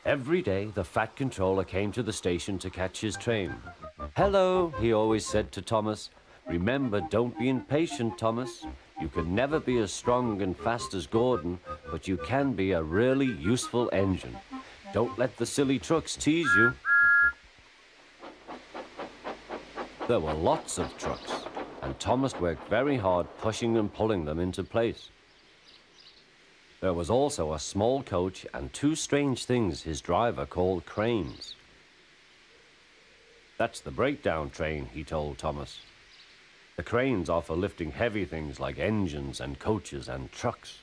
Every day, the Fat Controller came to the station to catch his train. "Hello," he always said to Thomas. "Remember, don't be impatient, Thomas. You can never be as strong and fast as Gordon, but you can be a really useful engine. Don't let the silly trucks tease you." There were lots of trucks, and Thomas worked very hard pushing and pulling them into place. There was also a small coach and two strange things his driver called cranes. "That's the breakdown train," he told Thomas. "The cranes are for lifting heavy things like engines and coaches and trucks."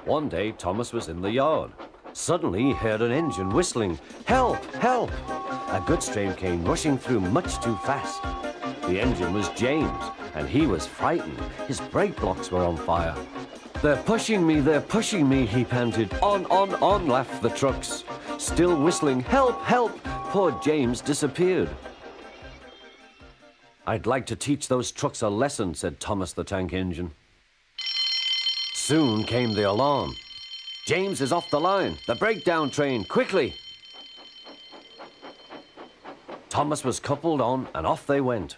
One day, Thomas was in the yard. Suddenly, he heard an engine whistling. "Help! Help!" A goods train came rushing through much too fast. The engine was James, and he was frightened. His brake blocks were on fire. They're pushing me," he panted. On, laughed the trucks. Still whistling, "Help! Help!" Poor James disappeared. "I'd like to teach those trucks a lesson," said Thomas the Tank Engine. Soon came the alarm. "James is off the line! The breakdown train! Quickly!" Thomas was coupled on, and off they went.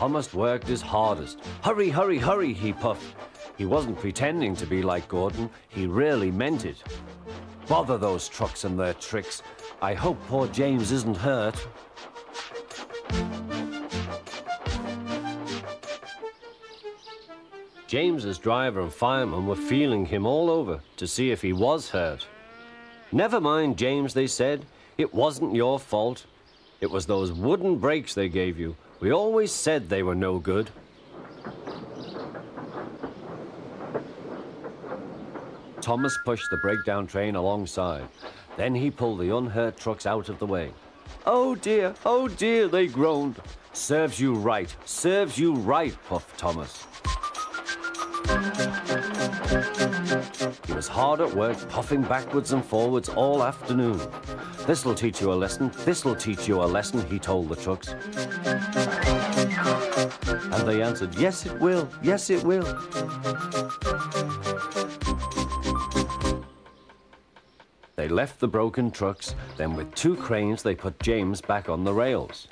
Thomas worked his hardest. "Hurry, hurry, hurry," he puffed. He wasn't pretending to be like Gordon. He really meant it. "Bother those trucks and their tricks. I hope poor James isn't hurt." James's driver and fireman were feeling him all over to see if he was hurt. "Never mind, James," they said. "It wasn't your fault. It was those wooden brakes they gave you. We always said they were no good." Thomas pushed the breakdown train alongside. Then he pulled the unhurt trucks out of the way. Oh dear, they groaned. Serves you right, puffed Thomas. He was hard at work, puffing backwards and forwards all afternoon. This'll teach you a lesson, he told the trucks. And they answered, yes it will. They left the broken trucks, then with two cranes they put James back on the rails.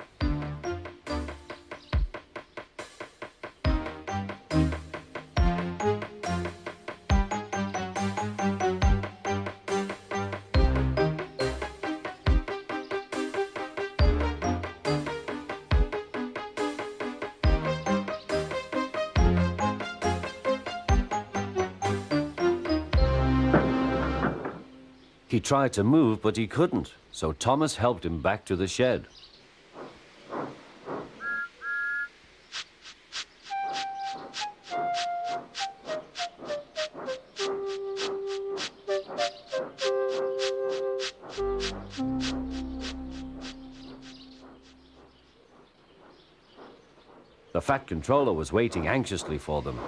He tried to move, but he couldn't, so Thomas helped him back to the shed. The Fat Controller was waiting anxiously for them.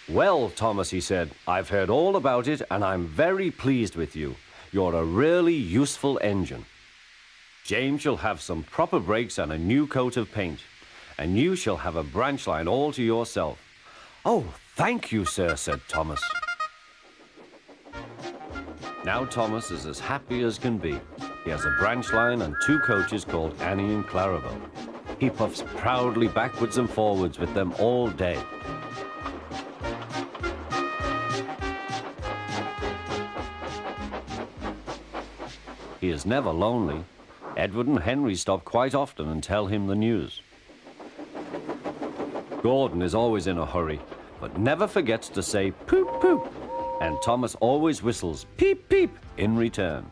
"Well, Thomas," he said, "I've heard all about it and I'm very pleased with you. You're a really useful engine. James shall have some proper brakes and a new coat of paint, and you shall have a branch line all to yourself." "Oh, thank you, sir," said Thomas. Now Thomas is as happy as can be. He has a branch line and two coaches called Annie and Clarabelle. He puffs proudly backwards and forwards with them all day. He is never lonely. Edward and Henry stop quite often and tell him the news. Gordon is always in a hurry, but never forgets to say poop poop, and Thomas always whistles peep peep in return.